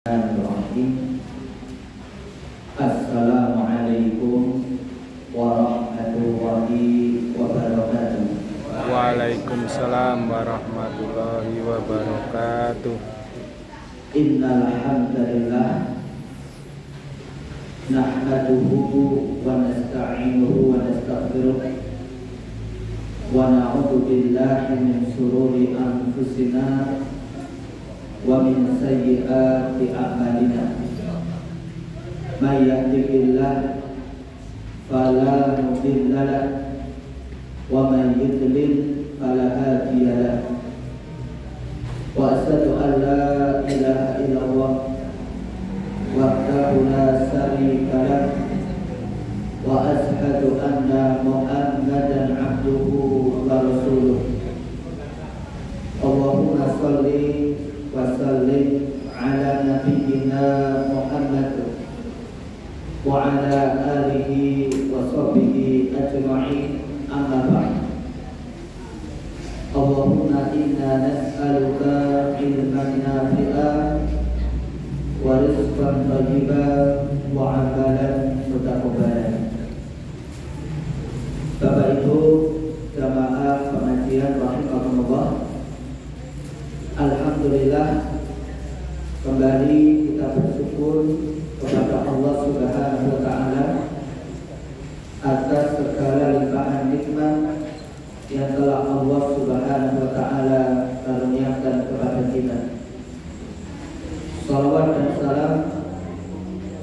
Bismillahirrahmanirrahim. Assalamualaikum warahmatullahi wabarakatuh. Waalaikumsalam warahmatullahi wabarakatuh. Innal hamdalillah nahmaduhu wa nasta'inuhu wa nastaghfiruh wa na'udzu billahi min shururi anfusina wa min sayyiati a'malina. May yahdihillahu fala mudilla lahu wa man yudlil fala hadiya lahu. Wa asyhadu an la ilaha illallah wahdahu la syarika lahu wa asyhadu anna Muhammadan abduhu wa rasuluh. Allahumma shalli wa sallim ala nabiyyina Muhammad wa ala alihi wa sahbihi ajma'in, amma ba'd. Allahumma inna nas'aluka ilman nafi'an wa rizqan thayyiban wa amalan mutaqabbalan. Bapak Ibu jamaah pengajian rahimakumullah, alhamdulillah kembali kita bersyukur kepada Allah Subhanahu wa taala atas segala limpahan nikmat yang telah Allah Subhanahu wa taala karuniakan kepada kita. Salawat dan salam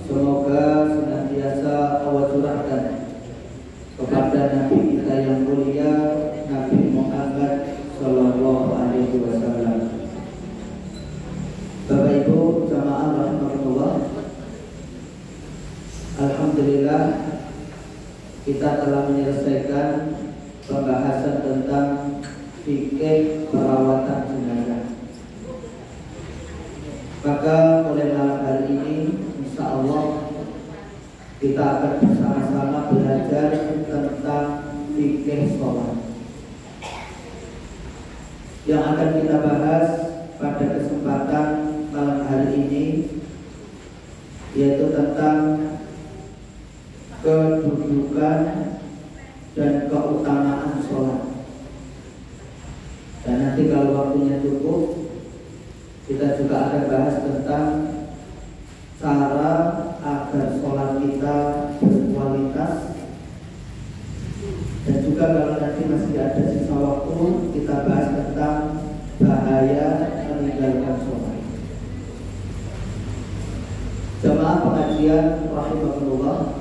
semoga senantiasa Allah curahkan kepada Nabi kita yang mulia, Nabi Muhammad sallallahu alaihi wasallam. Bapak Ibu jamaah rahimakumullah, alhamdulillah kita telah menyelesaikan pembahasan tentang fikih perawatan jenazah. Maka mulai malam hari ini insya Allah kita akan bersama-sama belajar tentang fikih sholat. Yang akan kita bahas pada kesempatan malam hari ini yaitu tentang kedudukan dan keutamaan sholat. Dan nanti kalau waktunya cukup, kita juga akan bahas tentang cara agar sholat kita berkualitas. Dan juga kalau nanti masih ada sisa waktu, kita bahas tentang bahaya meninggalkan sholat. Jemaah pengajian rahimakumullah,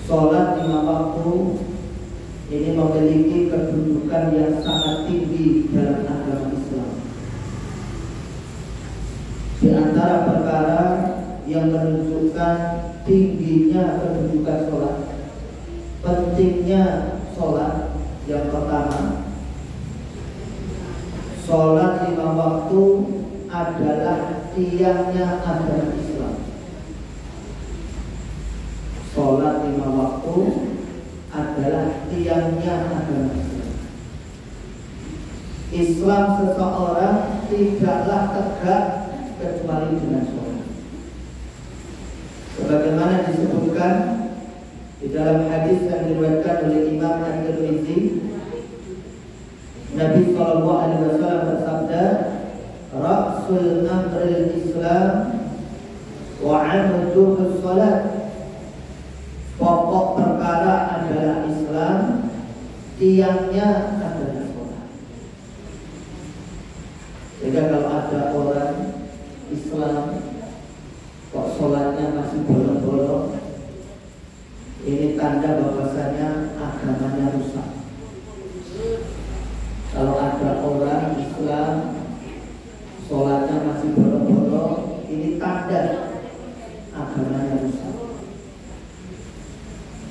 sholat 5 waktu ini memiliki kedudukan yang sangat tinggi dalam agama Islam. Di antara perkara yang menunjukkan tingginya kedudukan sholat, pentingnya sholat, yang pertama, sholat 5 waktu adalah tiangnya agama Islam. Sholat 5 waktu adalah tiangnya agama Islam. Islam seseorang tidaklah tegak kecuali dengan sholat. Sebagaimana disebutkan di dalam hadis yang diriwayatkan oleh Imam At-Tirmidzi, Nabi sallallahu alaihi wasallam bersabda, "Ra'sul amril Islam wa 'amuduhus shalat." Pokok perkara adalah Islam, tiangnya adalah sholat. Sehingga kalau ada orang Islam kok sholatnya masih bolong-bolong, ini tanda bahwasanya agamanya rusak. Kalau ada orang Islam sholatnya masih bolong-bolong, ini tanda agamanya rusak.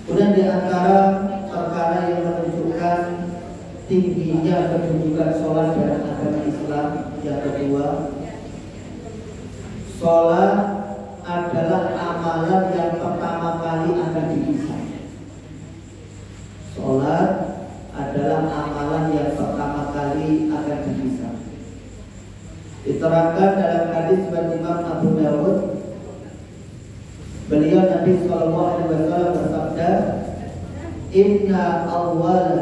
Kemudian di antara perkara yang menunjukkan tingginya kedudukan sholat dalam agama Islam, yang kedua, sholat adalah amalan yang pertama kali akan dihisab. Sholat adalah amalan yang pertama kali akan dihisab. Diterangkan dalam hadis dari Imam Abu Dawud, beliau Nabi Shallallahu Alaihi Wasallam bersabda, Inna awwal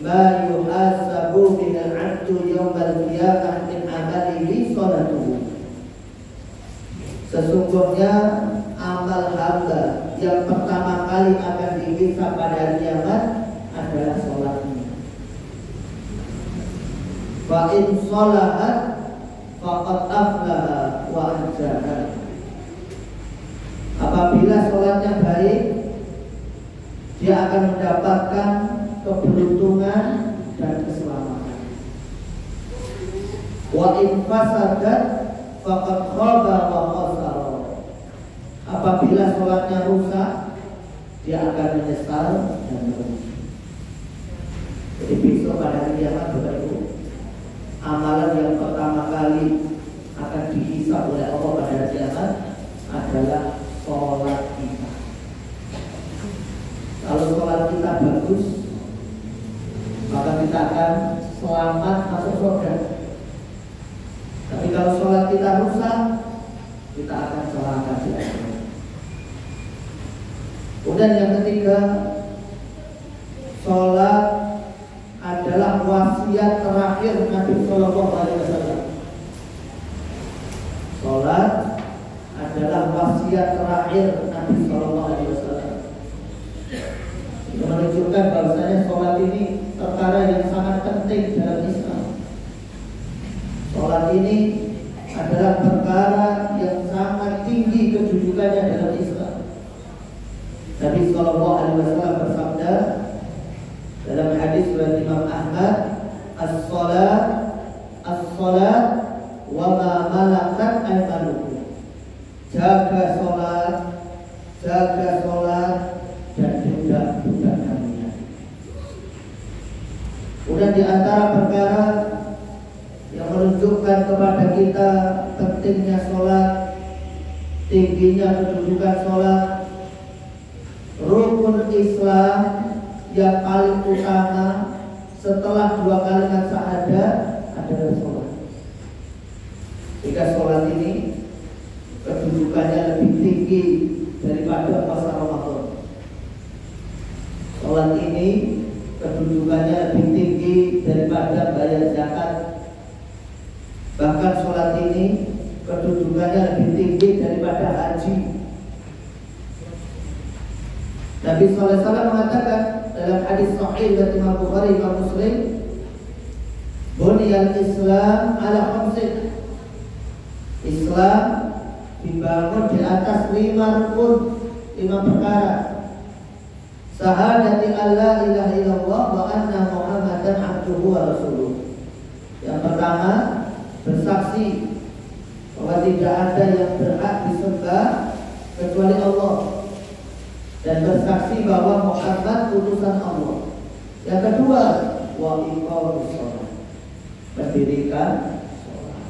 ma yuhasabu minal abdu yawmal qiyamah min amalihi salatuhu. Sesungguhnya amal hamba yang pertama kali akan dihisab pada hari kiamat adalah sholatnya. Fa in sholahat faqad aflaha wa anjaha. Apabila sholatnya baik, dia akan mendapatkan keberuntungan dan keselamatan. Wa in fasadat faqad khaba wa khasara. Apabila sholatnya rusak, dia akan menyesal dan merugi. Jadi besok pada hari kiamat, Bapak Ibu, amalan yang pertama kali akan dihisab oleh Allah pada hari kiamat adalah sholat kita. Kalau sholat kita bagus, maka kita akan selamat masuk surga. Tapi kalau sholat kita rusak, kita akan celaka di akhirat. Kemudian yang ketiga, sholat adalah wasiat terakhir Nabi Shallallahu Alaihi Wasallam. Sholat adalah wasiat terakhir Nabi Shallallahu Alaihi Wasallam. Itu menunjukkan bahwasanya sholat ini perkara yang sangat penting dalam Islam. Sholat ini adalah perkara yang sangat tinggi kedudukannya dalam Islam. Nabi Shallallahu Alaihi Wasallam bersabda dalam hadis riwayat Imam Ahmad, as-salat wa ma malakat aymanukum. Jaga sholat dan budak-budak kalian. Kemudian di antara perkara yang menunjukkan kepada kita pentingnya sholat, tingginya kedudukan sholat, rukun Islam yang paling utama setelah dua kalimat syahadat adalah sholat. Jika sholat ini kedudukannya lebih tinggi daripada puasa Ramadan. Sholat ini kedudukannya lebih tinggi daripada bayar zakat. Bahkan sholat ini kedudukannya lebih tinggi daripada haji. Nabi SAW mengatakan dalam hadis sahih dari Imam Bukhari dan Muslim, Buniyal Islam ala khamsin. Islam dibangun di atas 5 rukun, 5 perkara. Syahadati alla ilaha illallah wa anna Muhammadan abduhu wa rasuluh. Yang pertama, bersaksi bahwa tidak ada yang berhak disembah kecuali Allah, dan bersaksi bahwa Muhammad utusan Allah. Yang kedua, wa iqamus shalah, mendirikan sholat.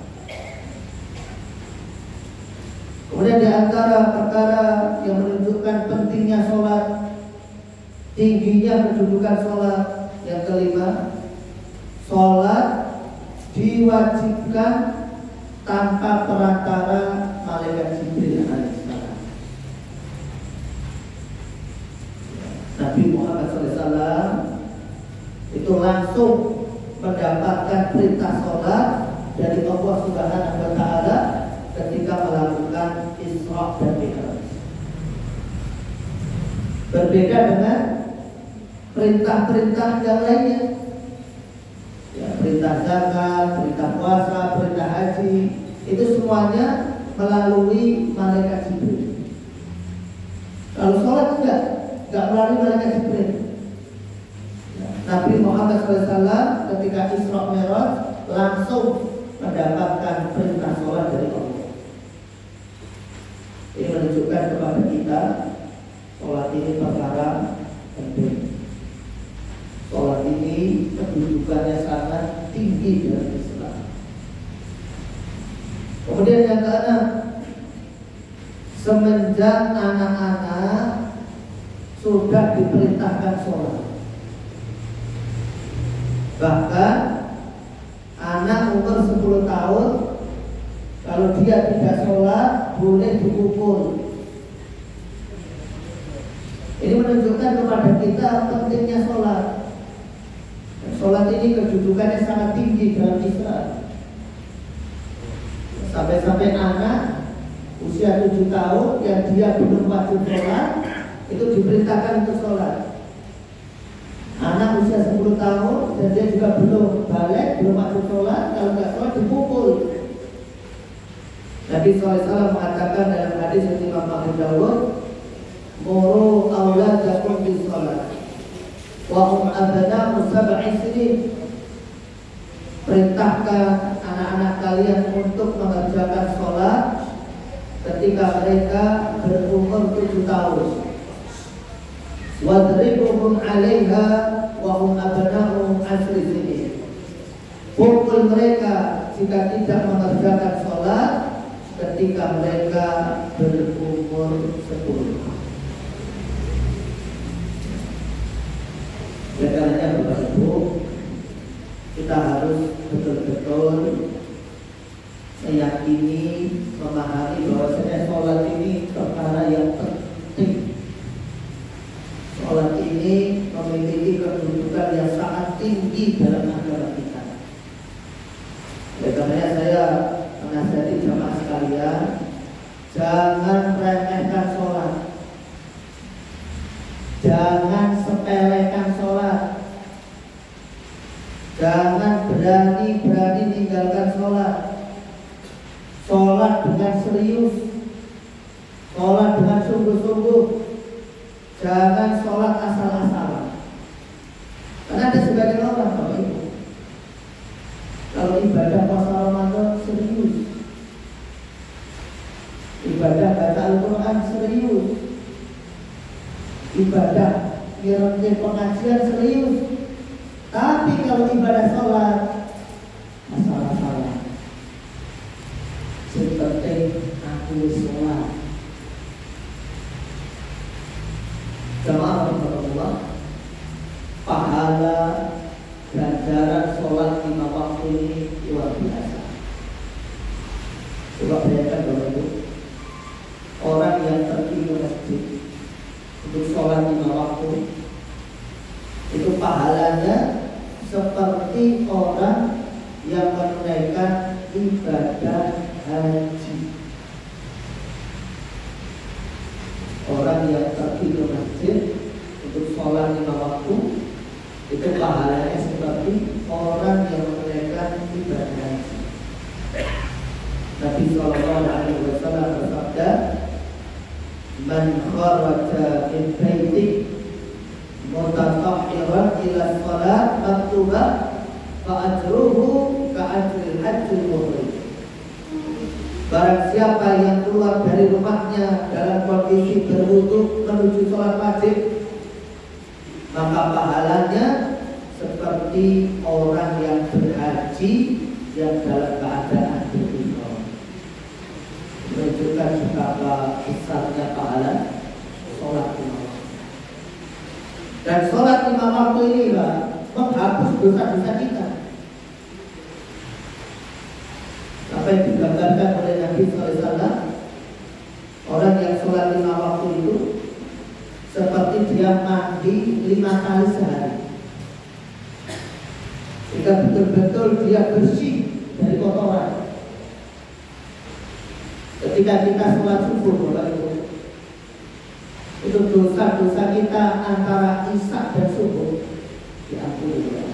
Kemudian di antara perkara yang menunjukkan pentingnya sholat, tingginya kedudukan sholat, yang kelima, sholat diwajibkan tanpa perantara malaikat Jibril alaihissalam. Nabi Muhammad SAW itu langsung mendapatkan perintah sholat dari Allah Subhanahu wa Ta'ala ketika melakukan Isra dan Mi'raj. Berbeda dengan perintah-perintah yang lainnya, ya, perintah zakat, perintah puasa, perintah haji, itu semuanya melalui malaikat Jibril. Kalau sholat enggak melalui malaikat Jibril. Nabi Muhammad SAW ketika Isra Mi'raj langsung mendapatkan perintah sholat dari Allah. Ini menunjukkan kepada kita sholat ini perkara penting. Sholat ini kedudukannya sangat tinggi dalam Islam. Kemudian yang keenam, semenjak anak-anak sudah diperintahkan sholat. Bahkan Anak umur 10 tahun, kalau dia tidak sholat boleh dipukul. Ini menunjukkan kepada kita pentingnya sholat. Sholat ini kedudukannya sangat tinggi dalam Islam. Sampai-sampai anak usia 7 tahun yang dia belum wajib sholat itu diperintahkan untuk sholat. Anak usia 10 tahun dan dia juga belum balik, belum wajib sholat, kalau nggak sholat dipukul. Nabi SAW mengatakan dalam hadis yang Imam Abu Dawud, muru auladakum bis sholat wa hum abna'u sab'i sinin. Perintahkan anak-anak kalian untuk mengerjakan sholat ketika mereka berumur 7 tahun. Wadribuhum 'alaiha wa hum abna'u 10 sinin. Pukul mereka jika tidak mengerjakan sholat ketika mereka berumur 10. Oleh karenanya Bapak Ibu, kita harus betul-betul meyakini, memahami bahwasanya sholat ini perkara yang penting. Sholat ini memiliki kedudukan yang sangat tinggi dalam agama kita. Oleh karenanya saya menasihati jamaah sekalian, jangan remehkan sholat, jangan sepelekan sholat, jangan berani-berani tinggalkan sholat. Sholat dengan serius, sholat dengan sungguh-sungguh, jangan sholat asal-asalan. Karena ada sebagian orang, Bapak Ibu, kalau ibadah puasa Ramadan serius, ibadah baca Al-Quran serius, ibadah ngirim pengajian serius. Tapi kalau ibadah sholat asal-asalan, seperti aku sholat. Jamaah Allah, pahala ganjaran sholat 5 waktu ini luar biasa. Coba bayangkan Bapak Ibu, orang yang pergi ke masjid untuk sholat 5 waktu, itu pahalanya seperti orang yang menunaikan ibadah haji. Orang yang pergi ke masjid untuk sholat 5 waktu, itu pahalanya seperti orang yang menunaikan ibadah haji. Nabi SAW bersabda, man kharaja min baiti mutatahhiran ila shalat maktubah fa ajruhu ka ajril hajjil muhrim. Barang siapa yang keluar dari rumahnya dalam kondisi berwudu menuju sholat wajib, maka pahalanya seperti orang yang berhaji yang dalam keadaan berihram. Menunjukkan betapa besarnya pahala sholat 5 waktu. Dan sholat 5 waktu ini menghapus dosa-dosa kita. Apa yang digambarkan oleh Nabi SAW, orang yang sholat 5 waktu itu seperti dia mandi 5 kali sehari, sehingga betul-betul dia bersih dari kotoran. Ketika kita sholat subuh, Bapak Ibu, itu dosa-dosa kita antara isya dan subuh diampuni.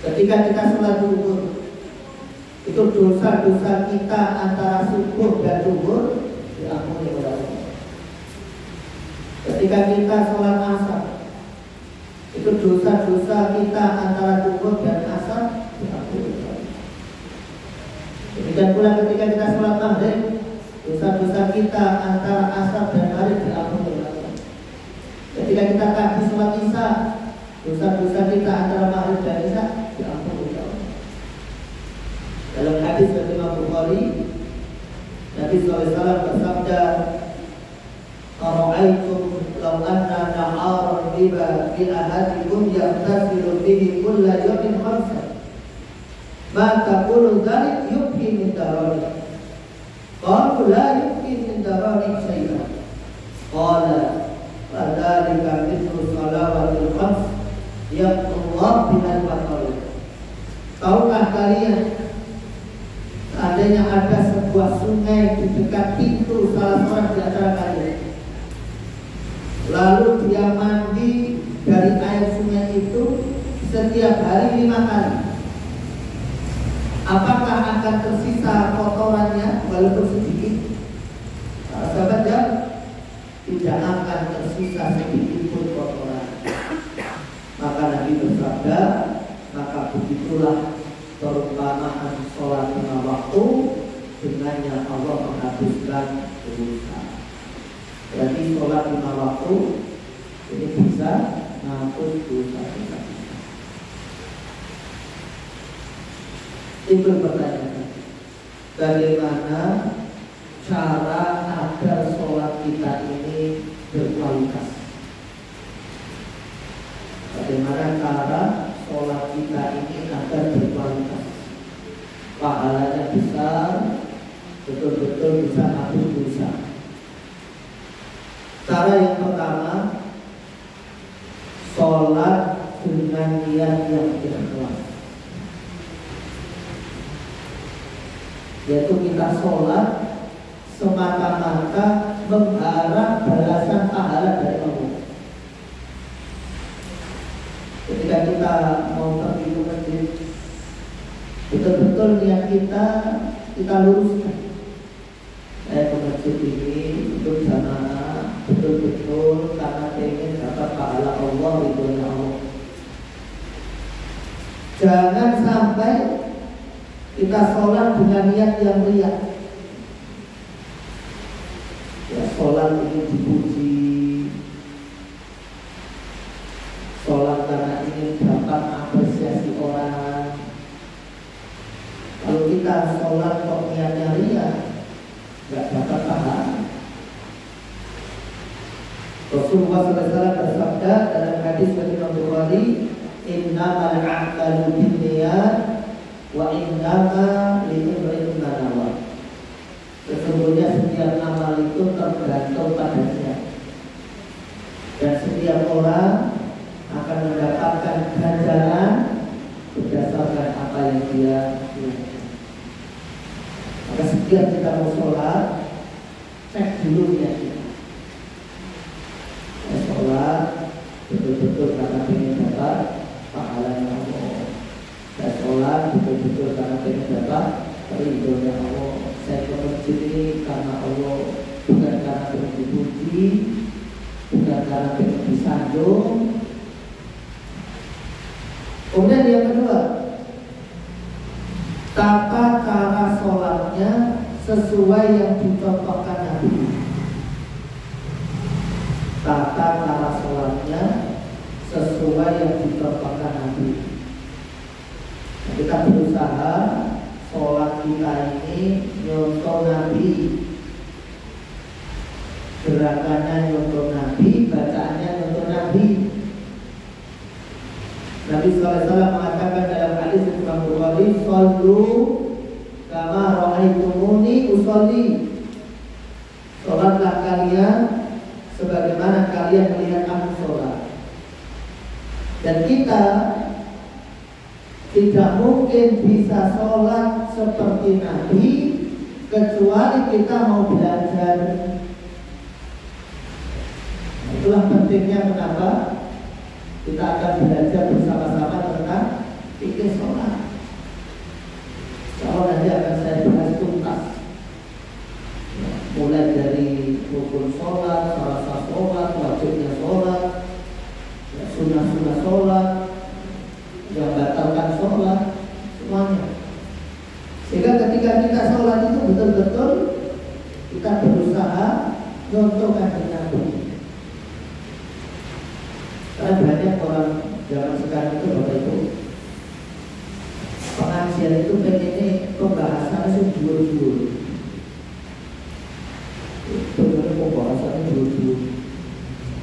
Ketika kita sholat zuhur, itu dosa-dosa kita antara subuh dan zuhur diampuni oleh Allah. Ketika kita sholat asar, itu dosa-dosa kita antara zuhur dan asar diampuni oleh Allah. Demikian pula ketika kita sholat maghrib, dosa-dosa kita antara asar dan maghrib diampuni oleh Allah. Ketika kita kaji sholat isya, dosa-dosa kita antara maghrib dan isya diampuni oleh Allah. Dalam hadis dari Imam Bukhari, Nabi SAW bersabda, "Ara'aitum law anna na'aran wajiba bi ahadikum yaghtasilu fihi kulla yawmin khamsa ma taqulu dzalik yubhi min darari qalu la yubhi min darari syai'an qala fadzalika mithlu salawatil khams yaqullah binal batal. Tahukah kalian seandainya ada sebuah sungai di dekat pintu salah seorang di antara kalian, lalu dia mandi dari air sungai itu setiap hari 5 kali, apakah akan tersisa kotorannya walaupun sedikit? Sahabat jawab, tidak akan tersisa sedikit pun kotoran. Maka Nabi bersabda, maka begitulah perumpamaan sholat 5 waktu, dengannya Allah menghapuskan dosa. Berarti sholat 5 waktu ini bisa menghapus dosa-dosa. Timbul pertanyaan, bagaimana cara agar sholat kita ini berkualitas? Bagaimana cara sholat kita ini agar berkualitas, pahalanya besar, betul-betul bisa menghapus dosa? Cara yang pertama, sholat dengan niat yang ikhlas, yaitu kita sholat semata-mata mengharap balasan pahala dari Allah. Ketika kita mau pergi ke masjid, betul-betul niat kita luruskan. Saya ke masjid ini untuk jamaah, betul-betul karena ingin dapat pahala Allah, ridhonya Allah. Jangan sampai kita sholat dengan niat yang riya. Ya, sholat ini dipuji, sholat karena ingin dapat apresiasi orang. Kalau kita sholat kok niatnya riya, nggak dapat pahala. Rasulullah SAW bersabda dalam hadis dari Imam Bukhari, innamal a'malu binniyat wa innama liimri'in ma nawa. Sesungguhnya setiap amal itu tergantung pada niat, dan setiap orang akan mendapatkan ganjaran berdasarkan apa yang dia lakukan. Maka setiap kita mau sholat, cek dulu niat kita. Sholat betul-betul karena ingin dapat pahalanya Allah. Saya sholat betul-betul karena ingin dapat ridhonya Allah. Saya ke masjid ini karena Allah, bukan karena ingin dipuji, bukan karena ingin disanjung. Kemudian yang kedua, tata cara sholatnya sesuai yang dicontohkan Nabi. Tata cara sholatnya sesuai yang dicontohkan Nabi. Nah, kita berusaha sholat kita ini nyontoh Nabi, gerakannya nyontoh Nabi, bacaannya nyontoh Nabi. Nabi SAW mengatakan dalam hadis Imam Bukhari, "Shallu kama ra'aitumuni usolli." Sholatlah kalian sebagaimana kalian melihat aku sholat. Dan kita tidak mungkin bisa sholat seperti Nabi kecuali kita mau belajar. Itulah pentingnya kenapa kita akan belajar bersama-sama tentang fikih sholat. Kalau nanti akan saya bahas tuntas, mulai dari rukun sholat, syarat sholat, wajibnya sholat, sunnah-sunnah sholat, yang batalkan sholat, semuanya. Sehingga ketika kita sholat itu betul-betul kita berusaha contohkan dengan Nabi. Karena banyak orang zaman sekarang itu Bapak Ibu, pengajian itu pengennya pembahasannya sejujur-jujur. Benar pembahasannya jujur.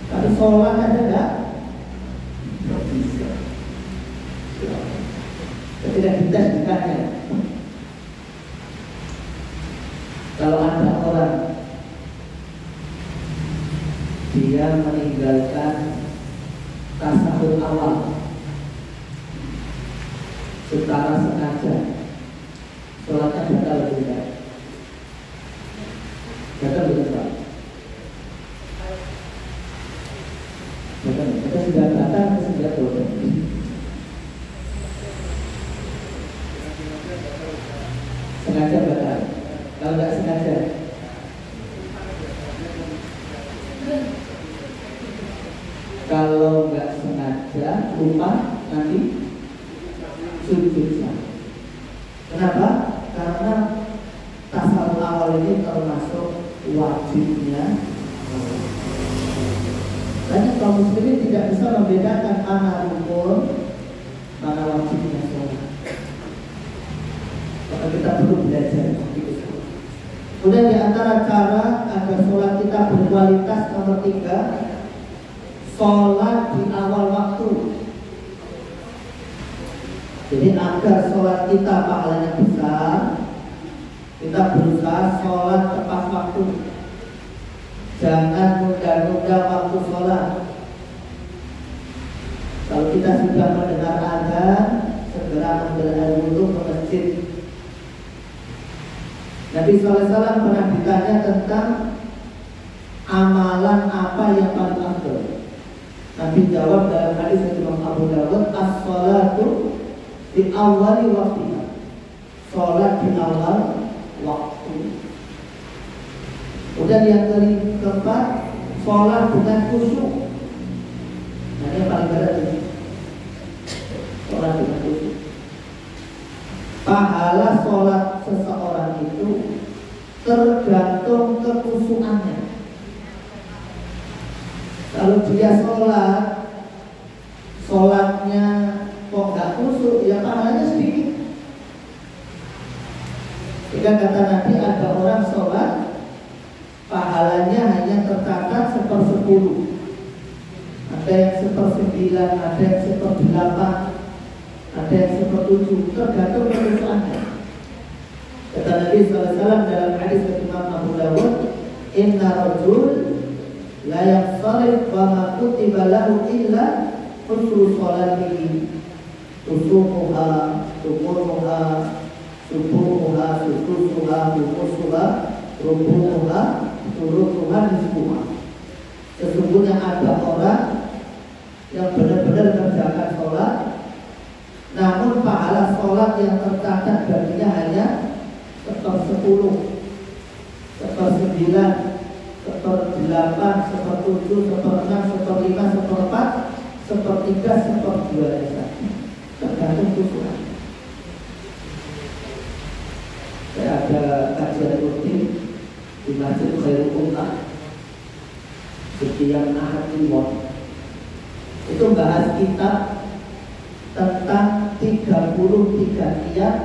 Tapi sholat ada enggak? Kalau ada orang dia meninggalkan tasawuf awal secara sengaja, sholatnya batal atau tidak? Batal betul Pak? Batal, kita sudah batal, kita sudah batal. Sengaja batal. Kalau tidak sengaja, kalau nggak sengaja lupa nanti sujud sah. Kenapa? Karena tasawuf awal ini termasuk wajibnya. Banyak kaum muslimin tidak bisa membedakan mana rukun, mana wajibnya sholat. Maka kita perlu belajar. Kemudian di antara cara agar sholat kita berkualitas nomor 3, sholat di awal waktu. Jadi agar sholat kita pahalanya besar, kita berusaha sholat tepat waktu. Jangan nunda-nunda waktu sholat. Kalau kita sudah mendengar azan, segera ambil air wudhu ke masjid. Nabi SAW pernah ditanya tentang amalan apa yang paling afdal. Nabi jawab dalam hadis Imam Abu Dawud, as-sholatu di awali waktunya. Sholat di awal waktu. Kemudian yang keempat, sholat dengan khusyuk. Nah ini yang paling berat ini. Sholat dengan khusyuk. Pahala sholat seseorang itu tergantung kekhusyukannya. Kalau dia sholatnya kok nggak khusyuk, ya pahalanya sedikit. Jika kata Nabi, ada orang sholat pahalanya hanya tercatat 1/10, ada yang 1/9, ada yang 1/8, ada yang 1/7, tergantung kekhusyukannya. Kata Nabi SAW dalam hadis Imam Abu Dawud, inna rajul la yansarif wa ma kutiba lahu illa husnu sholatihi usukuha, tukumuha, subuhuha, sudusuha, dukusuha, rubuhuha, suruhuha, nisbuha. Sesungguhnya ada orang yang benar-benar mengerjakan sholat, namun pahala sholat yang tercatat baginya hanya 1/10, 1/9, 1/8, 1/7, 1/6, 1/5, 1/4, 1/3, 1/2 saja. Tergantung khusyuk. Saya ada kajian rutin di Masjid Khairul Ummah setiap Ahad Kliwon. Itu bahas kitab tentang 33 kiat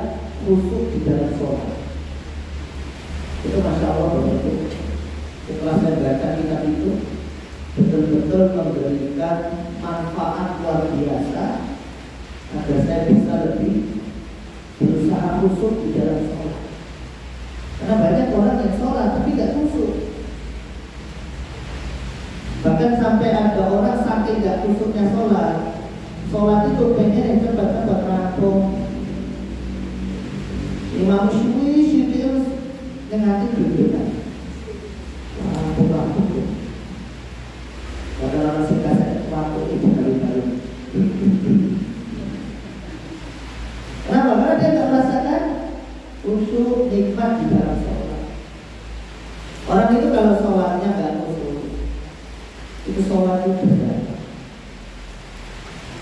khusyuk di dalam sholat. Itu Masya Allah begitu. Setelah saya baca kitab itu, betul-betul memberikan manfaat luar biasa agar saya bisa lebih berusaha khusyuk di dalam sholat. Karena banyak orang yang sholat tapi tidak khusyuk. Bahkan sampai ada orang saking tidak khusyuknya sholat itu pengen yang cepat-cepat rampung. Imam Syu'i terus dengan hati berbeda. Rampung. Padahal orang singkat waktu itu kali-kali. Kenapa? Karena dia tidak merasakan khusyuk nikmat di dalam sholat. Orang itu kalau sholatnya nggak khusyuk, itu sholat itu berat.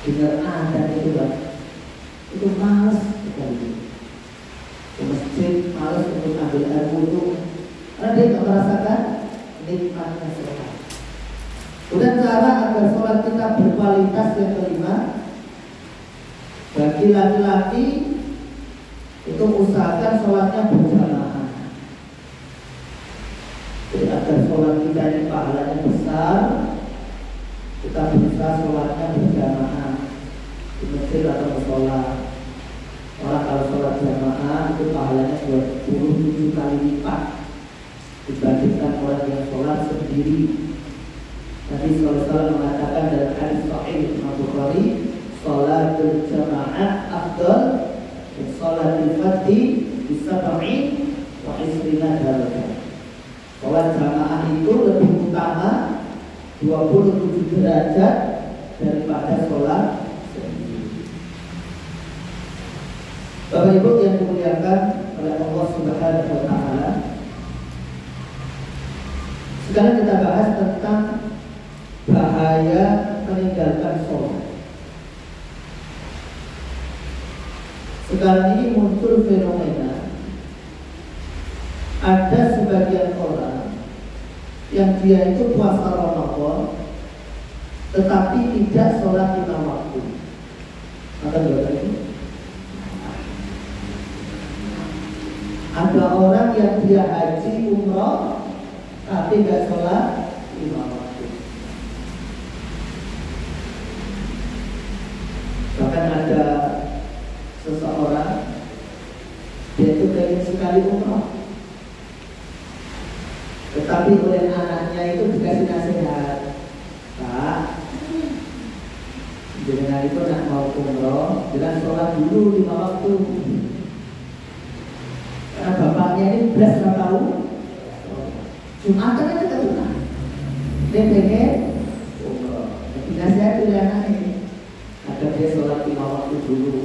Dengar ada itu malas sekali. Ke masjid malas untuk ambil air wudhu karena dia nggak merasakan nikmatnya sholat. Kemudian cara agar sholat kita berkualitas yang kelima, bagi laki-laki itu usahakan sholatnya berjamaah. Jadi agar sholat kita ini pahalanya besar, kita berusaha sholatnya berjamaah di masjid atau musola. Orang kalau sholat jamaah itu pahalanya 27 kali lipat dibandingkan orang yang sholat sendiri. Nabi SAW mengatakan dalam hadis sahih Imam Bukhari, sholatul jamaah afdal min sholatil fardhi bi sab'in wa isrina darajah. Sholat jamaah itu lebih utama 27 derajat daripada sholat sendiri. Bapak Ibu yang dimuliakan oleh Allah Subhanahu wa taala, sekarang kita bahas tentang bahaya meninggalkan sholat. Sekarang ini muncul fenomena ada sebagian orang yang dia itu puasa Ramadan tetapi tidak sholat 5 waktu. Maka itu ada orang yang dia haji umroh tapi tidak sholat 5 waktu. Bahkan ada seseorang dia itu pengen sekali umroh, tetapi oleh anaknya itu dikasih nasihat, Pak, jangan itu nak mau umroh, jangan sholat dulu 5 waktu. Karena bapaknya ini belas nggak tahu, Jumatan aja keturunan, dia pengen umroh. Jadi nasihat oleh anak ini agar dia sholat 5 waktu dulu.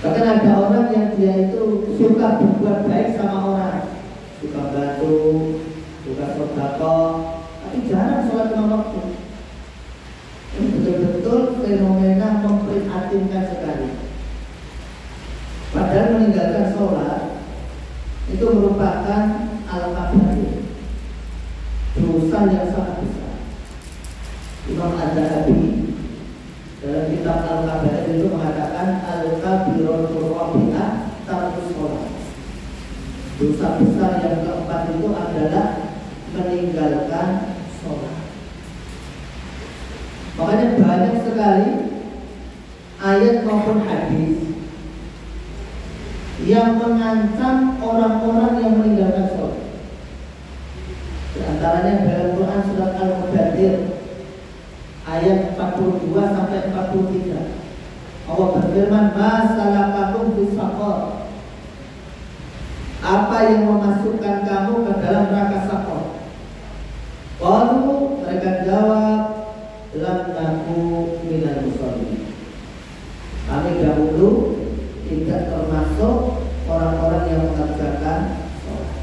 Bahkan ada orang yang dia itu suka berbuat baik sama orang, suka bantu, suka sedekah, tapi jarang sholat 5 waktu. Ini betul-betul fenomena memprihatinkan sekali. Padahal meninggalkan sholat itu merupakan al-kabair, dosa yang sangat besar. Imam Az-Zahabi dalam kitab Al-Kabair itu mengatakan al-kabiratul rabi'ah tarkus sholat. Dosa besar yang keempat itu adalah meninggalkan sholat. Makanya banyak sekali ayat maupun hadis yang mengancam orang-orang yang meninggalkan sholat. Di antaranya dalam Quran surat Al-Mudaththir ayat 42 sampai 43. Allah berfirman, "Ma salakakum fis saqar?" Apa yang memasukkan kamu ke dalam neraka Saqar? Lalu mereka jawab, "Lam naku minal musallin." Kami dahulu tidak termasuk orang-orang yang mengerjakan sholat.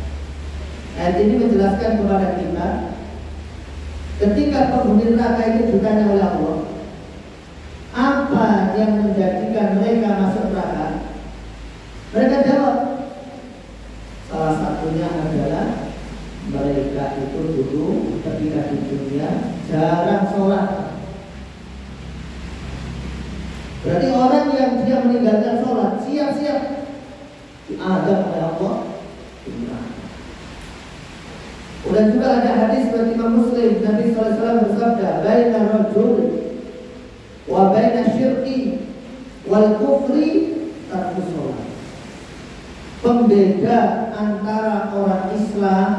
Ayat ini menjelaskan kepada kita, ketika penghuni neraka itu ditanya oleh Allah, apa yang menjadikan mereka masuk neraka? Mereka jawab, salah satunya adalah mereka itu dulu ketika di dunia jarang sholat. Berarti orang yang dia meninggalkan sholat siap-siap diadab oleh Allah. Dan juga ada hadis dari Imam Muslim, Nabi SAW bersabda, "Baina rajul wa baina syirki wal kufri tarkus sholat." Pembeda antara orang Islam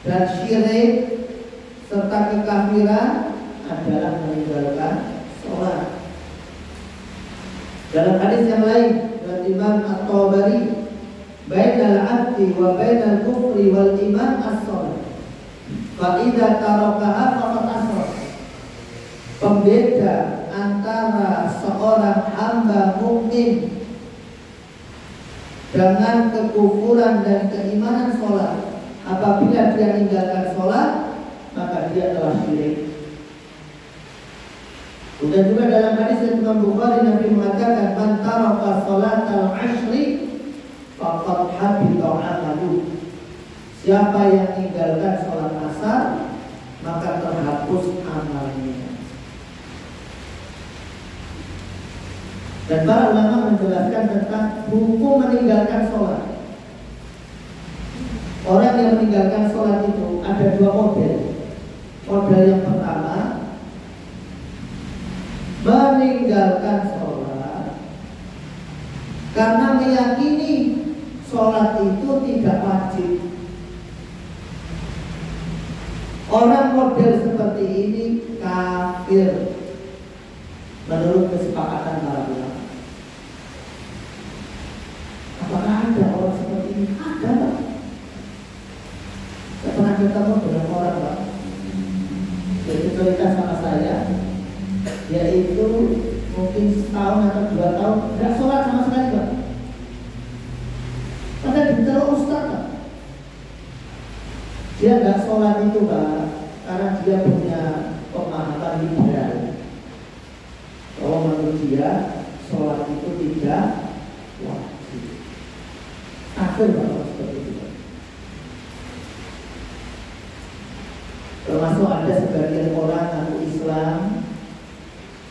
dan syirik serta kekafiran adalah meninggalkan sholat. Dalam hadis yang lain dari Imam At-Tabari, bainal abdi wa bainal kufri wal iman as-shalah. Fa idza tarakaha faqad asra. Pembeda antara seorang hamba mukmin dengan kekufuran dan keimanan sholat, apabila dia meninggalkan sholat, maka dia telah syirik. Dan juga dalam hadis yang Imam Bukhari, Nabi mengatakan, "Man taraka sholatal 'ashri faqad habita 'amaluhu." Siapa yang meninggalkan sholat asar, maka terhapus amalnya. Dan para ulama menjelaskan tentang hukum meninggalkan sholat. Orang yang meninggalkan sholat itu ada dua model. Model yang pertama, meninggalkan sholat karena meyakini sholat itu tidak wajib. Orang model seperti ini kafir menurut kesepakatan para ulama. Apakah ada orang seperti ini? Ada, Pak. Saya pernah ketemu dengan orang, Pak. Jadi cerita sama saya, yaitu mungkin setahun atau 2 tahun tidak sholat sama sekali, Pak. Padahal bicara ustaz, Pak. Dia nggak sholat itu, Pak, karena dia punya pemahaman liberal. Kalau menurut dia sholat itu tidak wajib. Akhir Pak seperti itu. Termasuk ada sebagian orang ngaku Islam,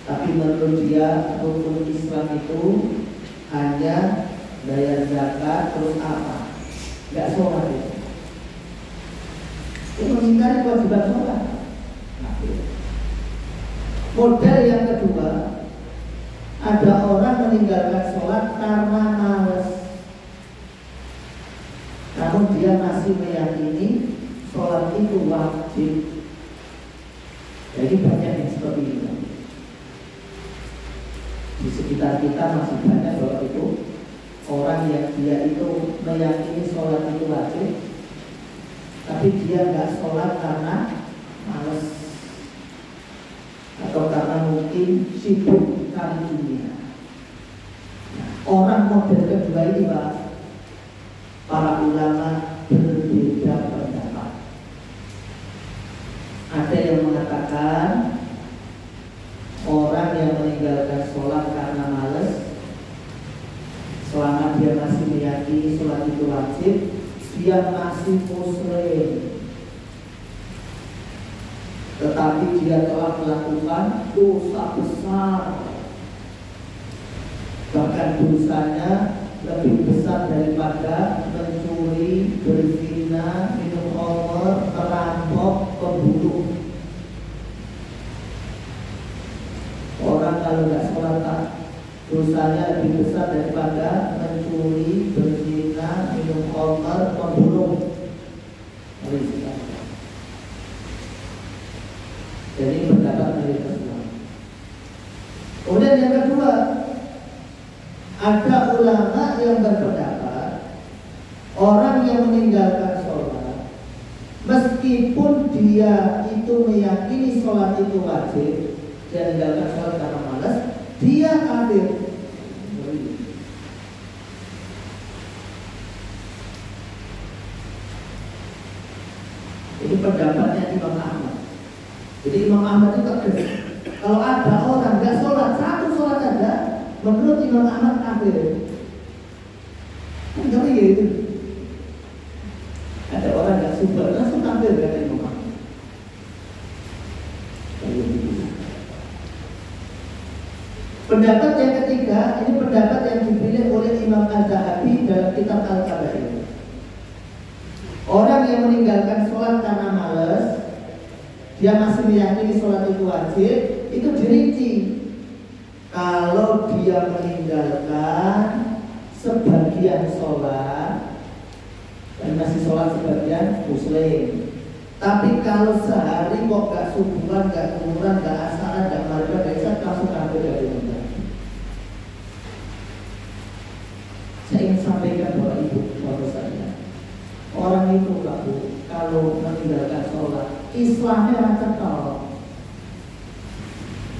tapi menurut dia rukun Islam itu hanya bayar zakat terus apa? Nggak sholat itu. Itu mengingkari kewajiban sholat. Model yang kedua, ada orang meninggalkan sholat karena malas, namun dia masih meyakini sholat itu wajib. Jadi banyak yang seperti itu. Di sekitar kita masih banyak bahwa itu orang yang dia itu meyakini sholat itu wajib, tapi dia nggak sholat karena malas atau karena mungkin sibuk cari dunia. Nah, orang model kedua ini, Pak, para ulama berbeda pendapat. Ada yang mengatakan orang yang meninggalkan sholat karena malas, selama dia masih meyakini sholat itu wajib, dia masih muslim, tetapi dia telah melakukan dosa besar, bahkan dosanya lebih besar daripada mencuri, berzina, minum khamr, merampok, pembunuh. Orang kalau nggak sholat, dosanya lebih besar daripada mencuri, berzina, minum khamr, pembunuh. Jadi pendapat dari Islam. Kemudian yang kedua, ada ulama yang berpendapat orang yang meninggalkan sholat, meskipun dia itu meyakini sholat itu wajib, dia meninggalkan sholat karena malas, dia kafir. Ini pendapatnya Imam Ahmad. Jadi Imam Ahmad itu kalau ada orang nggak sholat, satu sholat saja, menurut Imam Ahmad kafir. Kan nggak begitu. Ada orang nggak subur langsung kafir kata Imam Ahmad. Pendapat yang ketiga, ini pendapat yang dipilih oleh Imam Az-Zahabi dalam kitab Al-Kabair. Orang yang meninggalkan sholat karena malas, dia masih meyakini sholat itu wajib, itu dirinci. Kalau dia meninggalkan sebagian sholat dan masih sholat sebagian muslim, tapi kalau sehari kok gak subuhan, gak kemuran, gak asaran, gak maghrib, gak isya, langsung kafir dari Allah. Saya ingin sampaikan bahwa ibu, bahwasanya orang itu kalau meninggalkan sholat, Islamnya rancak.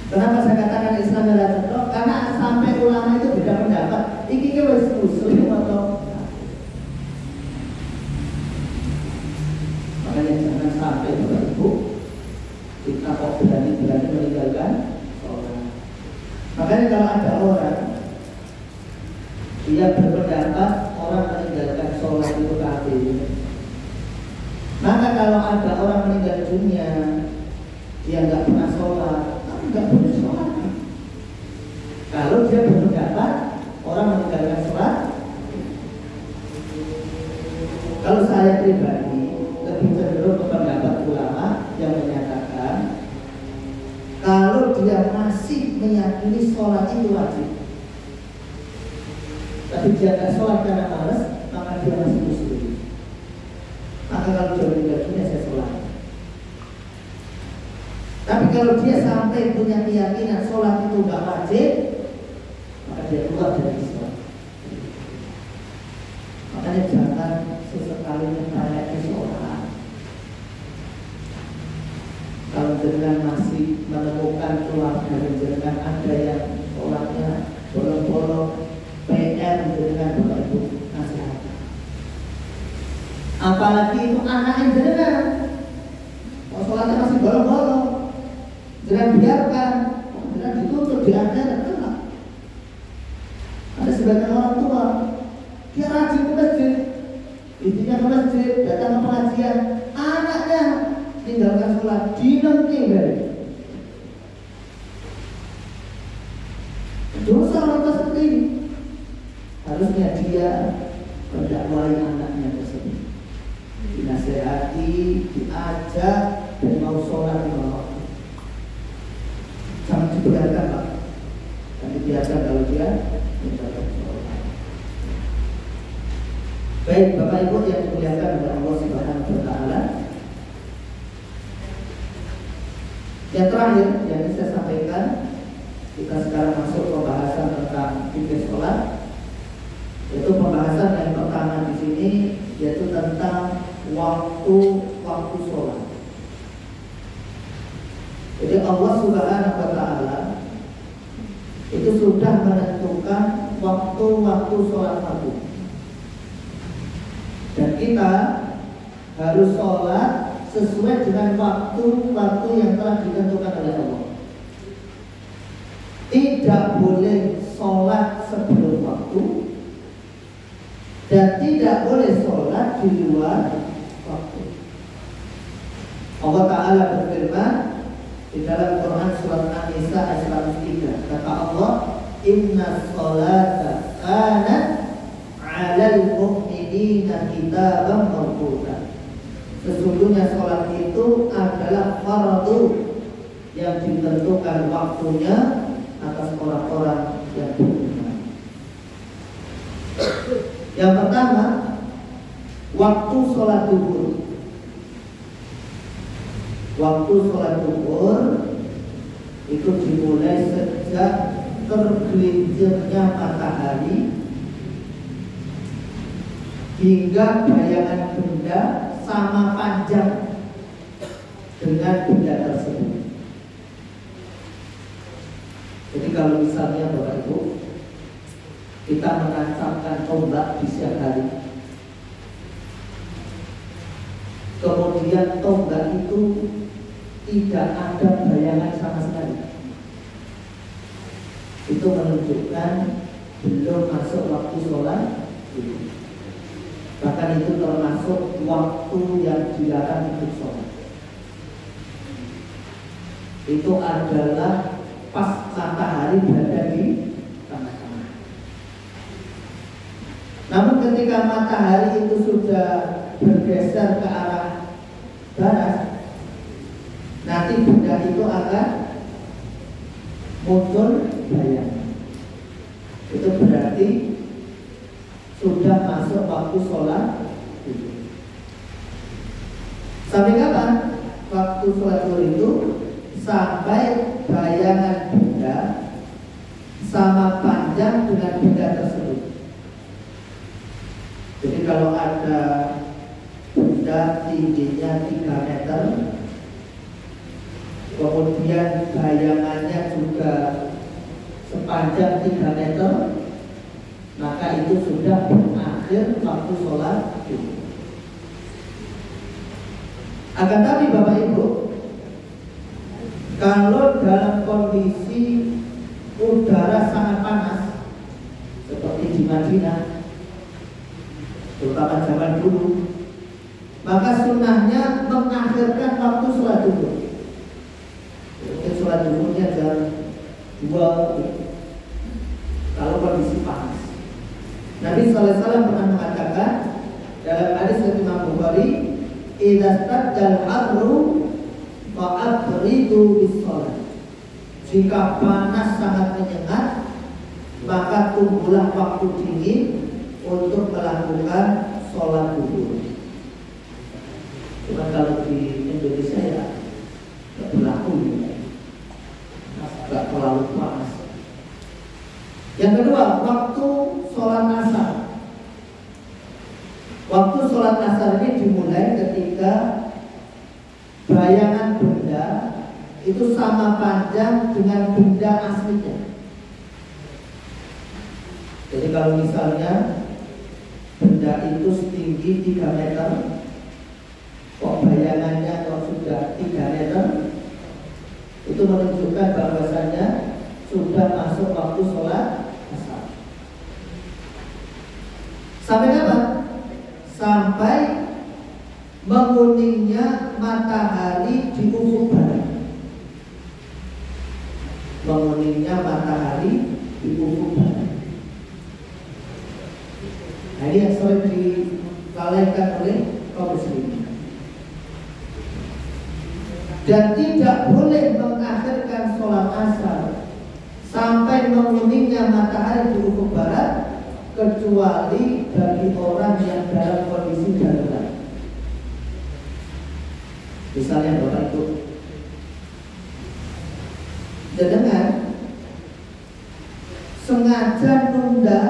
Kenapa saya katakan Islamnya rancak? Karena sampai ulama itu beda pendapat. Iki wis muslim atau makanya jangan sampai Bapak Ibu kita kok berani meninggalkan sholat. Makanya kalau ada orang dia berpendapat orang meninggalkan sholat itu kafir, maka kalau ada orang meninggal dunia dia nggak pernah sholat, nggak boleh sholat. Kalau dia berpendapat orang meninggalkan sholat, kalau saya pribadi lebih cenderung ke pendapat ulama yang menyatakan kalau dia masih meyakini sholat itu wajib, tapi dia nggak sholat karena malas, maka dia masih muslim. Maka kalau dia meninggal dunia saya sholat. Tapi kalau dia sampai punya keyakinan sholat itu nggak wajib, maka dia keluar dari Islam. Makanya jangan sesekali menyalahi sholat. Kalau jenengan masih menemukan keluarga jenengan ada yang sholatnya bolong-bolong, PR jenengan Bapak Ibu nasihat. Apalagi itu anaknya jenengan, kalau sholatnya masih bolong-bolong, jangan biarkan, jangan ditutup diajar. Ada sebagian orang tua, dia rajin ke masjid, istrinya ke masjid, datang ke pengajian, anaknya tinggalkan sholat, dinengking. Dosa orang tua seperti ini. Harusnya dia mendakwai anaknya tersebut, dinasehati, diajak, dan mau sholat di waktu. Jangan dibiarkan Pak. Jangan dibiarkan kalau dia meninggalkan sholat. Baik Bapak Ibu yang dimuliakan oleh Allah Subhanahu wa Ta'ala. Yang terakhir yang ingin saya sampaikan, kita sekarang masuk pembahasan tentang fikih sholat. Yaitu pembahasan yang pertama di sini yaitu tentang waktu sholat. Jadi Allah Subhanahu wa Ta'ala itu sudah menentukan waktu sholat fardu. Dan kita harus sholat sesuai dengan waktu yang telah ditentukan oleh Allah. Tidak boleh sholat sebelum waktu dan tidak boleh sholat di luar waktu. Allah Ta'ala berfirman di dalam Quran surat An-Nisa ayat 103, kata Allah, inna sholata kanat 'alal mu'minina kitaban mawquta. Sesungguhnya sholat itu adalah fardu yang ditentukan waktunya atas orang-orang yang beriman. Yang pertama, waktu sholat zuhur. Waktu sholat zuhur itu dimulai sejak tergelincirnya matahari hingga bayangan benda sama panjang dengan benda tersebut. Jadi kalau misalnya Bapak Ibu kita menancapkan tombak di siang hari, kemudian tombak itu tidak ada bayangan sama sekali, itu menunjukkan belum masuk waktu sholat. Bahkan itu termasuk waktu yang dilarang untuk sholat. Itu adalah pas matahari berada di tengah-tengah. Namun ketika matahari itu sudah bergeser ke arah barat, nanti benda itu akan muncul bayangan. Itu berarti sudah masuk waktu sholat. Sampai kapan waktu sholat itu? Sampai bayangan benda sama panjang dengan benda tersebut. Jadi kalau ada benda tingginya 3 meter, kemudian bayangannya juga sepanjang 3 meter, maka itu sudah berakhir waktu sholat. Akan tapi Bapak Ibu, kalau dalam kondisi udara sangat panas seperti di Madinah, terutama zaman dulu, maka sunnahnya mengakhirkan waktu sholat zuhur. Mungkin sholat zuhurnya jam 2 kalau kondisi panas. Nabi SAW pernah mengatakan dalam hadis dari Imam Bukhari, idza stadal harru fa'abridu bis-shalah. Jika panas sangat menyengat, maka tunggulah waktu dingin untuk melakukan sholat zuhur. Cuma kalau di Indonesia ya nggak berlaku ya, nggak terlalu panas. Yang kedua, waktu sholat asar. Waktu sholat asar ini dimulai ketika bayangan benda itu sama panjang dengan benda aslinya. Jadi kalau misalnya benda itu setinggi 3 meter, kok bayangannya kalau sudah 3 meter, itu menunjukkan bahwasanya sudah masuk waktu sholat asar. Sampai kapan? Sampai menguningnya matahari di ufuk barat. Menguningnya matahari di ufuk barat. Nah, ini yang sering dilalaikan oleh kaum muslimin. Dan tidak boleh mengakhirkan sholat asar sampai menguningnya matahari di ufuk barat, kecuali bagi orang yang dalam kondisi darurat. Misalnya Bapak Ibu dengan sengaja nunda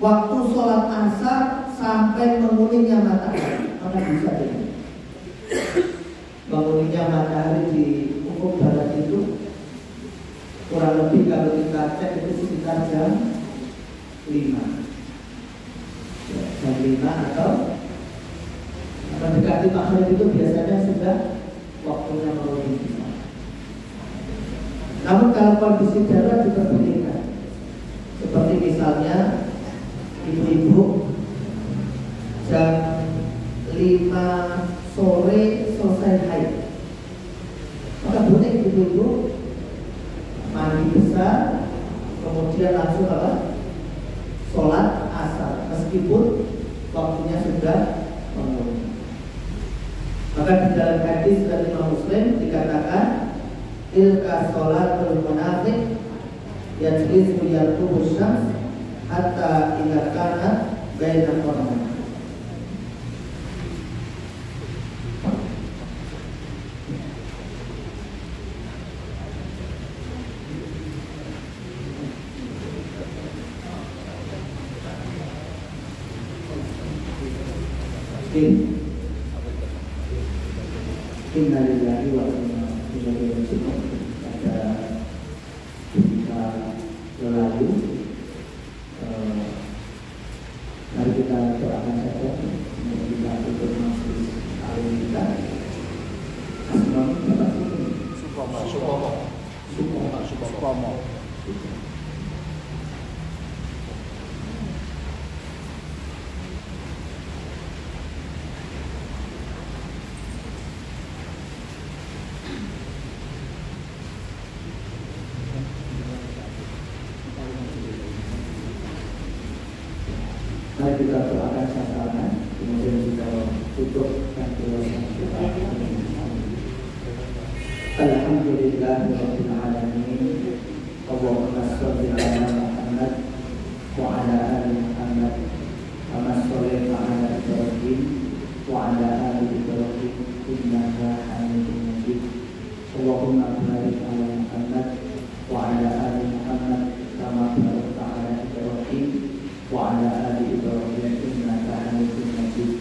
waktu sholat asar sampai menguningnya matahari, maka bisa jadi menguningnya matahari di ufuk barat itu kurang lebih kalau kita cek itu sekitar jam 5 jam 5 atau mendekati maghrib itu biasanya sudah waktunya menguning. Namun kalau kondisi darurat juga berbeda. Seperti misalnya ibu-ibu jam 5 sore selesai haid, maka boleh ibu-ibu mandi besar kemudian langsung sholat asar meskipun waktunya sudah menguning. Maka di dalam hadis dari Imam Muslim dikatakan tilka sholatul munafiq yajlisu yarqubu syams hatta idza kanat baina qadamayn. Innalillahi wa inna ilaihi raji'un. Ada berita lalu, mari kita doakan saja untuk kita tutup majelis alim kita. Supomo. Mari kita doakan sama-sama, kemudian kita tutup dan doakan kita. Alhamdulillahirabbil alamin. Allahumma shalli ala Muhammad wa ala ali Muhammad kama shallaita ala Ibrahim wa ala ali Ibrahim innaka Hamidum Majid. Allahumma barik ala Muhammad wa ala ali Muhammad kama barakta ala Ibrahim wa ala ali Ibrahim innaka Hamidum Majid.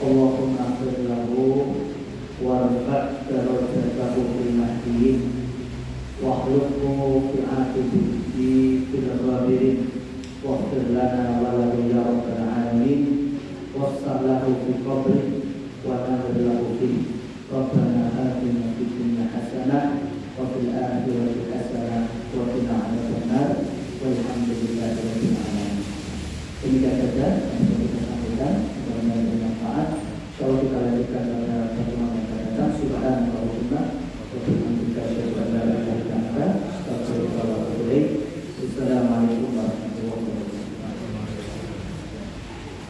Allahumma ighfir lahu warfa' darajatahu fil mahdiyyin wa khluqhu fi aqibati fil ghabirin waghfir lana wa lahu ya rabbal alamin wassallahu fi qabri wa nawwir lahu fi rabbana